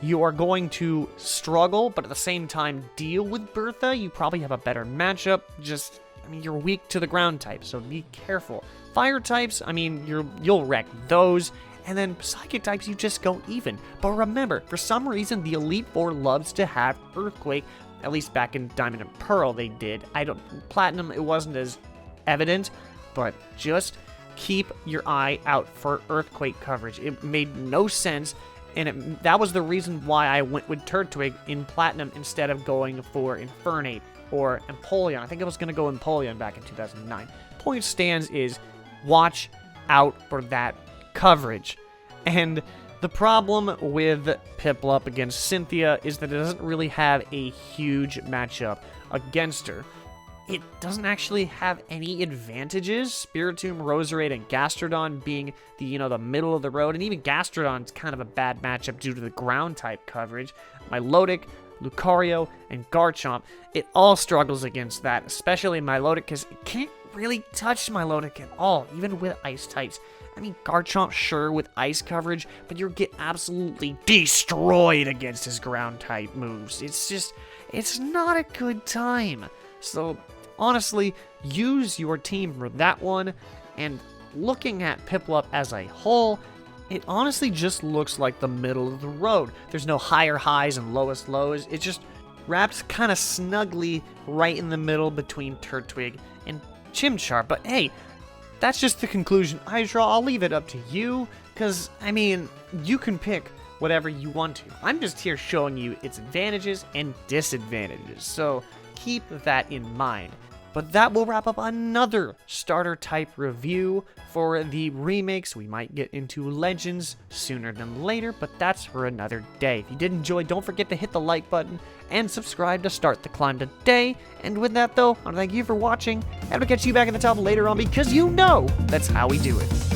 you are going to struggle, but at the same time deal with Bertha. You probably have a better matchup. I mean, you're weak to the ground type, so be careful. Fire types, I mean, you'll wreck those. And then Psychic types, you just go even. But remember, for some reason, the Elite Four loves to have Earthquake. At least back in Diamond and Pearl, they did. Platinum, it wasn't as evident, but just keep your eye out for Earthquake coverage. It made no sense, and that was the reason why I went with Turtwig in Platinum instead of going for Infernape or Empoleon. I think I was going to go Empoleon back in 2009. Point stands is watch out for that coverage. And the problem with Piplup against Cynthia is that it doesn't really have a huge matchup against her. It doesn't actually have any advantages. Spiritomb, Roserade, and Gastrodon being the middle of the road, and even Gastrodon's kind of a bad matchup due to the ground type coverage. Milotic, Lucario, and Garchomp, it all struggles against that, especially Milotic, because it can't really touch Milotic at all, even with ice types. I mean, Garchomp, sure, with ice coverage, but you'll get absolutely destroyed against his ground type moves. It's not a good time. So, honestly, use your team for that one, and looking at Piplup as a whole, it honestly just looks like the middle of the road. There's no higher highs and lowest lows. It just wraps kind of snugly right in the middle between Turtwig and Chimchar. But hey, that's just the conclusion I draw. I'll leave it up to you, because, I mean, you can pick whatever you want to. I'm just here showing you its advantages and disadvantages, so keep that in mind. But that will wrap up another starter type review for the remakes. We might get into Legends sooner than later, but that's for another day. If you did enjoy, don't forget to hit the like button and subscribe to start the climb today. And with that though, I want to thank you for watching, and I'll catch you back at the top later on, because that's how we do it.